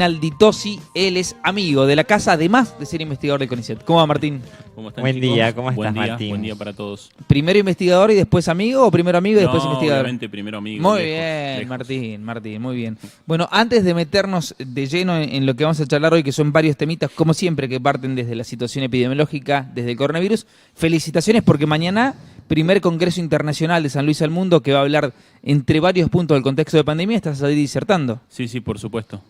Aldi Tosi, él es amigo de la casa, además de ser investigador de CONICET. ¿Cómo va, Martín? ¿Cómo están, Buen chicos? día, ¿cómo estás, Buen día, Martín? buen día para todos. ¿Primero investigador y después amigo o primero amigo y después investigador? Obviamente primero amigo. Muy lejos, bien, lejos. Martín, muy bien. Bueno, antes de meternos de lleno en lo que vamos a charlar hoy, que son varios temitas, como siempre, que parten desde la situación epidemiológica, desde el coronavirus, felicitaciones porque mañana, primer Congreso Internacional de San Luis al Mundo, que va a hablar entre varios puntos del contexto de pandemia, estás ahí disertando. Sí, por supuesto,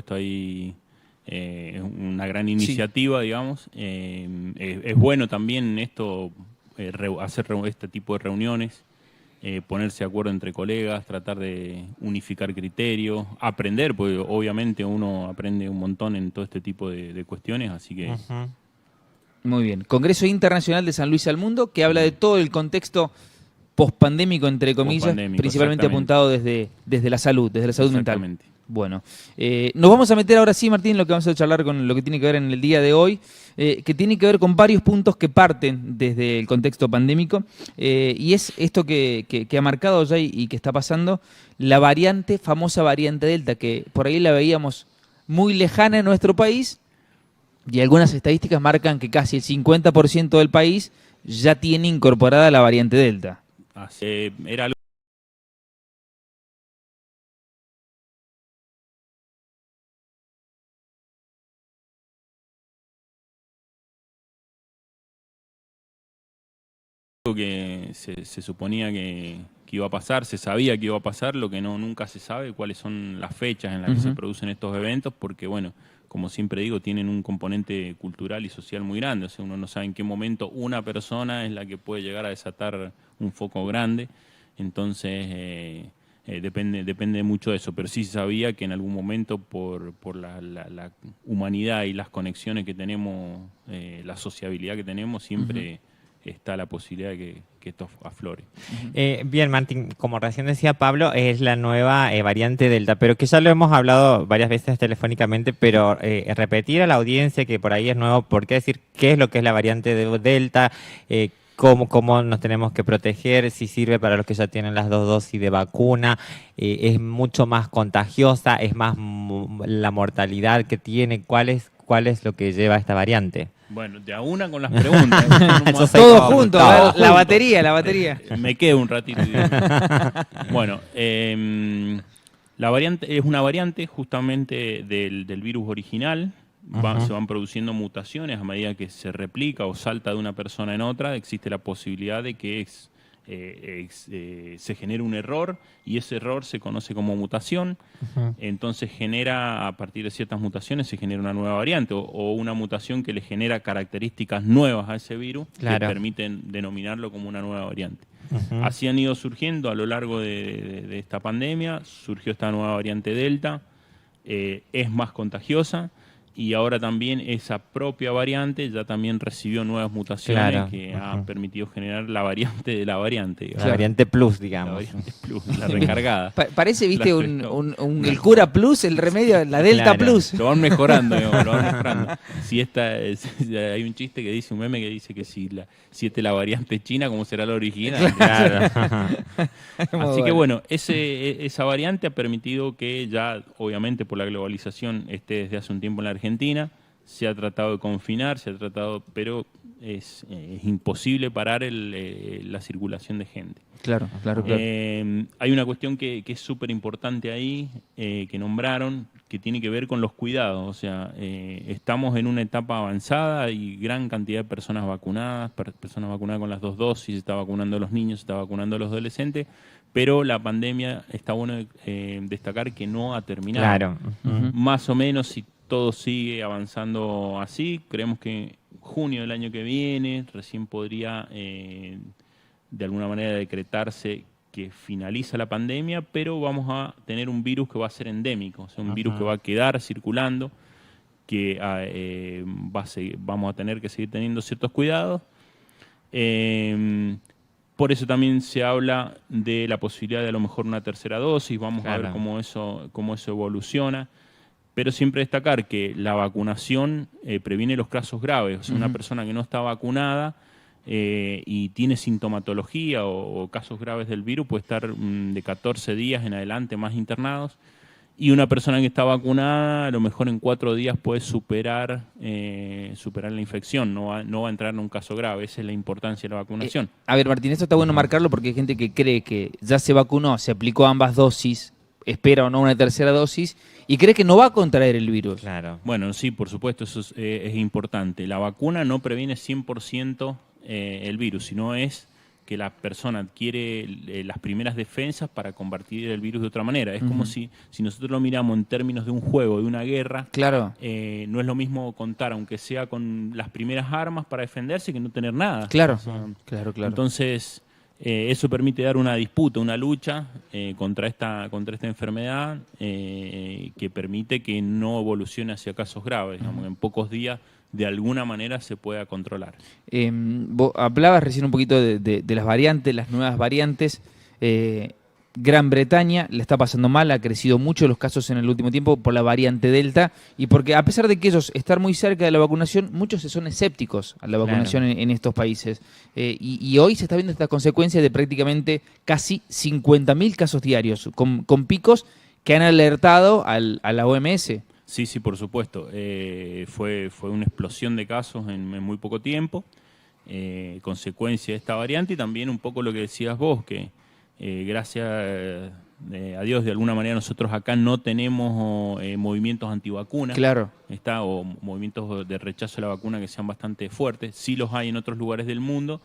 hay una gran iniciativa, digamos. Es bueno también esto, hacer este tipo de reuniones, ponerse de acuerdo entre colegas, tratar de unificar criterios, aprender, porque obviamente uno aprende un montón en todo este tipo de cuestiones, así que... Muy bien. Congreso Internacional de San Luis al Mundo, que habla de todo el contexto pospandémico, entre comillas, Pospandémico, principalmente apuntado desde la salud mental. Exactamente. Bueno, nos vamos a meter ahora sí, Martín, lo que vamos a charlar con lo que tiene que ver en el día de hoy, que tiene que ver con varios puntos que parten desde el contexto pandémico, y es esto que ha marcado ya y que está pasando, la famosa variante Delta, que por ahí la veíamos muy lejana en nuestro país, y algunas estadísticas marcan que casi el 50% del país ya tiene incorporada la variante Delta. Era algo que se suponía que iba a pasar, se sabía que iba a pasar, lo que nunca se sabe cuáles son las fechas en las que se producen estos eventos, porque bueno, como siempre digo, tienen un componente cultural y social muy grande, o sea, uno no sabe en qué momento una persona es la que puede llegar a desatar un foco grande, entonces depende mucho de eso, pero sí se sabía que en algún momento por la humanidad y las conexiones que tenemos, la sociabilidad que tenemos, siempre está la posibilidad de que esto aflore. Bien, Martín, como recién decía Pablo, es la nueva variante Delta, pero que ya lo hemos hablado varias veces telefónicamente, pero repetir a la audiencia que por ahí es nuevo, ¿por qué decir qué es lo que es la variante de Delta? Cómo nos tenemos que proteger, si sirve para los que ya tienen las 2 dosis de vacuna, es mucho más contagiosa, es más la mortalidad que tiene, ¿cuál es lo que lleva esta variante? Bueno, de a una con las preguntas. Todo junto, la batería. Me quedo un ratito. Bueno, la variante es una variante justamente del virus original. Se van produciendo mutaciones a medida que se replica o salta de una persona en otra. Existe la posibilidad de que se genere un error y ese error se conoce como mutación. Entonces genera, a partir de ciertas mutaciones, se genera una nueva variante o una mutación que le genera características nuevas a ese virus que permiten denominarlo como una nueva variante. Así han ido surgiendo a lo largo de esta pandemia. Surgió esta nueva variante Delta, es más contagiosa. Y ahora también esa propia variante ya también recibió nuevas mutaciones que ha permitido generar la variante de la variante. Digamos. La variante plus, digamos. La variante plus, la recargada. Parece, viste, el cura plus, el remedio, la Delta plus. Lo van mejorando, digamos, lo van mejorando. Hay un chiste que dice, un meme que dice que si esta es la variante china, ¿cómo será la original? Claro. Así que bueno, esa variante ha permitido que ya, obviamente por la globalización, esté desde hace un tiempo en la Argentina, se ha tratado de confinar, pero es imposible parar la circulación de gente. Claro. Hay una cuestión que es súper importante ahí, que nombraron, que tiene que ver con los cuidados. O sea, estamos en una etapa avanzada, hay gran cantidad de personas vacunadas con las 2 dosis, se está vacunando a los niños, se está vacunando a los adolescentes, pero la pandemia, está bueno destacar que no ha terminado. Claro. Más o menos, si todo sigue avanzando así, creemos que junio del año que viene recién podría de alguna manera decretarse que finaliza la pandemia, pero vamos a tener un virus que va a ser endémico, o sea, un virus que va a quedar circulando, que vamos a tener que seguir teniendo ciertos cuidados. Por eso también se habla de la posibilidad de a lo mejor una tercera dosis, vamos a ver cómo eso evoluciona. Pero siempre destacar que la vacunación previene los casos graves. O sea, una persona que no está vacunada y tiene sintomatología o casos graves del virus puede estar de 14 días en adelante más internados. Y una persona que está vacunada, a lo mejor en 4 días puede superar la infección, no va a entrar en un caso grave. Esa es la importancia de la vacunación. A ver, Martín, esto está bueno marcarlo porque hay gente que cree que ya se vacunó, se aplicó ambas dosis, espera o no una tercera dosis y cree que no va a contraer el virus. Claro. Bueno, sí, por supuesto, eso es importante. La vacuna no previene 100% el virus, sino es que la persona adquiere las primeras defensas para combatir el virus de otra manera. Es como si nosotros lo miramos en términos de un juego, de una guerra, Claro. No es lo mismo contar, aunque sea con las primeras armas para defenderse, que no tener nada. Claro, O sea, claro. Entonces, eso permite dar una disputa, una lucha contra esta enfermedad que permite que no evolucione hacia casos graves. Digamos, en pocos días, de alguna manera, se pueda controlar. Vos hablabas recién un poquito de las variantes, las nuevas variantes. Gran Bretaña le está pasando mal, ha crecido mucho los casos en el último tiempo por la variante Delta y porque a pesar de que ellos están muy cerca de la vacunación, muchos son escépticos a la vacunación en estos países. Y hoy se está viendo esta consecuencia de prácticamente casi 50.000 casos diarios, con picos que han alertado a la OMS. Sí, por supuesto. Fue una explosión de casos en muy poco tiempo, consecuencia de esta variante y también un poco lo que decías vos, que gracias a Dios, de alguna manera nosotros acá no tenemos movimientos antivacunas. Claro. O movimientos de rechazo a la vacuna que sean bastante fuertes. Sí los hay en otros lugares del mundo,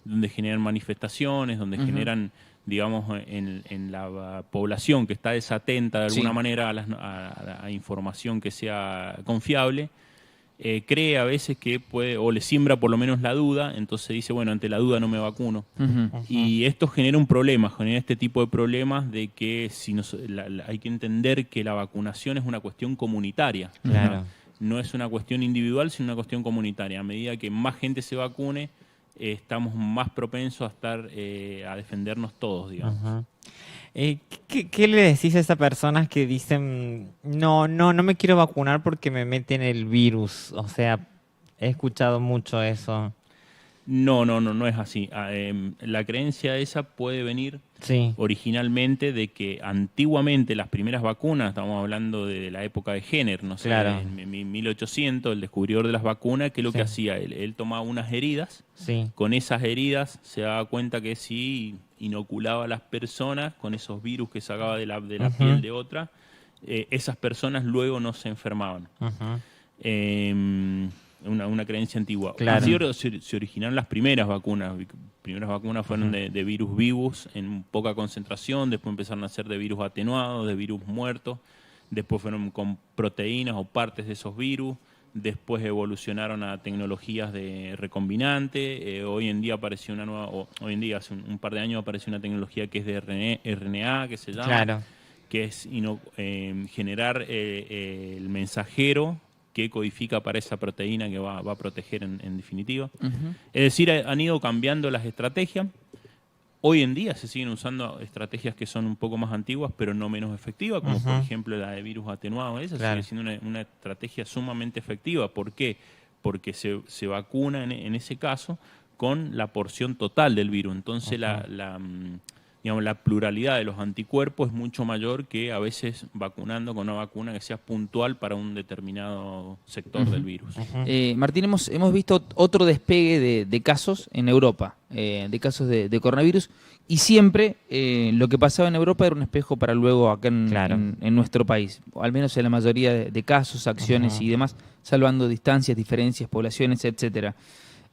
donde generan manifestaciones, donde generan, digamos, en la población que está desatenta de alguna manera a la información que sea confiable, cree a veces que puede, o le siembra por lo menos la duda, entonces dice, bueno, ante la duda no me vacuno. Y esto genera un problema, genera este tipo de problemas de que hay que entender que la vacunación es una cuestión comunitaria. Claro. No es una cuestión individual, sino una cuestión comunitaria. A medida que más gente se vacune, estamos más propensos a estar a defendernos todos, digamos. ¿Qué le decís a esas personas que dicen no me quiero vacunar porque me meten el virus? O sea, he escuchado mucho eso. No es así. La creencia esa puede venir originalmente de que antiguamente las primeras vacunas, estamos hablando de la época de Jenner, no sé, en 1800, el descubridor de las vacunas, que es lo que hacía él tomaba unas heridas, con esas heridas se daba cuenta que si inoculaba a las personas con esos virus que sacaba de la piel de otra, esas personas luego no se enfermaban. Una creencia antigua. Claro. Así se originaron las primeras vacunas. Las primeras vacunas fueron de virus vivos en poca concentración, después empezaron a ser de virus atenuados, de virus muertos, después fueron con proteínas o partes de esos virus, después evolucionaron a tecnologías de recombinante, hoy en día apareció una nueva, hoy en día hace un par de años apareció una tecnología que es de RNA, que se llama, que es generar el mensajero que codifica para esa proteína que va a proteger en definitiva. Es decir, han ido cambiando las estrategias. Hoy en día se siguen usando estrategias que son un poco más antiguas, pero no menos efectivas, como por ejemplo la de virus atenuado. Esa sigue siendo una estrategia sumamente efectiva. ¿Por qué? Porque se vacuna en ese caso con la porción total del virus. Entonces la pluralidad de los anticuerpos es mucho mayor que a veces vacunando con una vacuna que sea puntual para un determinado sector del virus. Martín, hemos visto otro despegue de casos en Europa, de casos de coronavirus, y siempre lo que pasaba en Europa era un espejo para luego acá en nuestro país, o al menos en la mayoría de casos, acciones y demás, salvando distancias, diferencias, poblaciones, etcétera.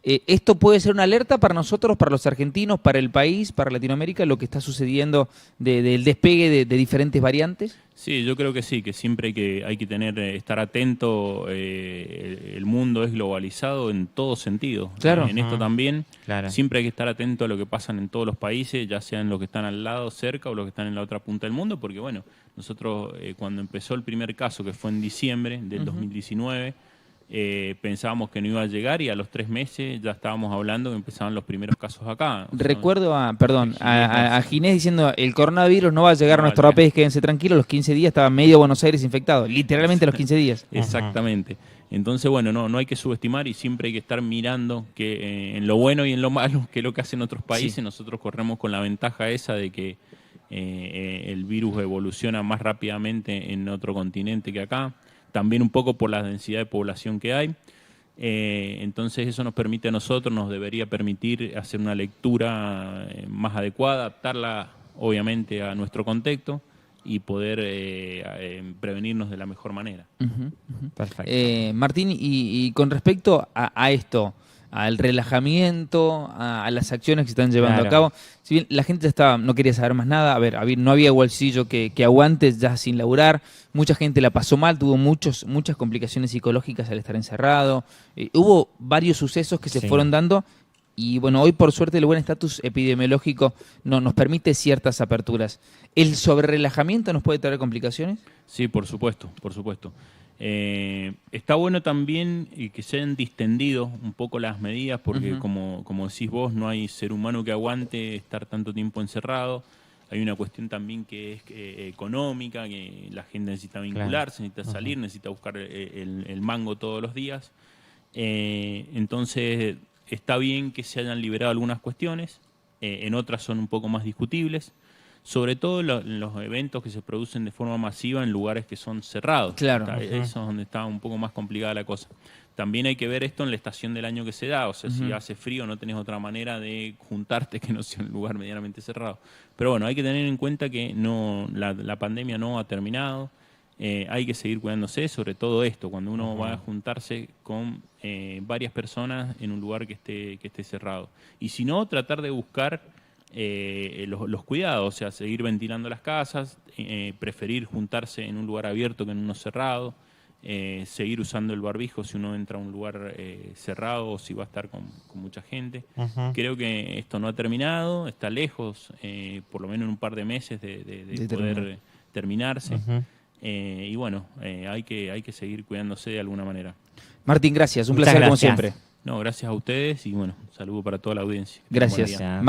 ¿Esto puede ser una alerta para nosotros, para los argentinos, para el país, para Latinoamérica, lo que está sucediendo del despegue de diferentes variantes? Sí, yo creo que sí, que siempre hay que estar atento. El mundo es globalizado en todo sentido. Claro. En esto también. Claro. Siempre hay que estar atento a lo que pasa en todos los países, ya sean los que están al lado, cerca, o los que están en la otra punta del mundo, porque bueno, nosotros cuando empezó el primer caso, que fue en diciembre del 2019, pensábamos que no iba a llegar y a los 3 meses ya estábamos hablando que empezaban los primeros casos acá. Recuerdo a Ginés diciendo el coronavirus no va a llegar a nuestro país, quédense tranquilos. Los 15 días estaba medio Buenos Aires infectado, literalmente a los 15 días. Exactamente. Entonces, bueno, no hay que subestimar y siempre hay que estar mirando que en lo bueno y en lo malo, que es lo que hacen otros países, nosotros corremos con la ventaja esa de que el virus evoluciona más rápidamente en otro continente que acá, también un poco por la densidad de población que hay. Entonces eso nos permite a nosotros, nos debería permitir hacer una lectura más adecuada, adaptarla obviamente a nuestro contexto y poder prevenirnos de la mejor manera. Perfecto. Martín, y con respecto a esto, al relajamiento, a las acciones que se están llevando a Claro. cabo, si bien la gente no quería saber más nada, a ver, no había bolsillo que aguante ya sin laburar, mucha gente la pasó mal, tuvo muchas complicaciones psicológicas al estar encerrado, hubo varios sucesos que se Sí. fueron dando. Y bueno, hoy por suerte el buen estatus epidemiológico nos permite ciertas aperturas. ¿El sobrerelajamiento nos puede traer complicaciones? Sí, por supuesto, por supuesto. Está bueno también que se hayan distendido un poco las medidas, porque como decís vos, no hay ser humano que aguante estar tanto tiempo encerrado. Hay una cuestión también que es económica, que la gente necesita vincularse, necesita salir, necesita buscar el mango todos los días. Entonces, está bien que se hayan liberado algunas cuestiones, en otras son un poco más discutibles, sobre todo en los eventos que se producen de forma masiva en lugares que son cerrados. Claro. Eso es donde está un poco más complicada la cosa. También hay que ver esto en la estación del año que se da, o sea, si hace frío no tenés otra manera de juntarte que no sea un lugar medianamente cerrado. Pero bueno, hay que tener en cuenta que la pandemia no ha terminado. Hay que seguir cuidándose, sobre todo esto, cuando uno va a juntarse con varias personas en un lugar que esté cerrado. Y si no, tratar de buscar los cuidados, o sea, seguir ventilando las casas, preferir juntarse en un lugar abierto que en uno cerrado, seguir usando el barbijo si uno entra a un lugar cerrado o si va a estar con mucha gente. Creo que esto no ha terminado, está lejos, por lo menos en un par de meses de poder terminarse. Y bueno, hay que seguir cuidándose de alguna manera. Martín, gracias. Un Muchas placer como gracias. siempre. No, gracias a ustedes y bueno, un saludo para toda la audiencia. Gracias. Buen día. Gracias.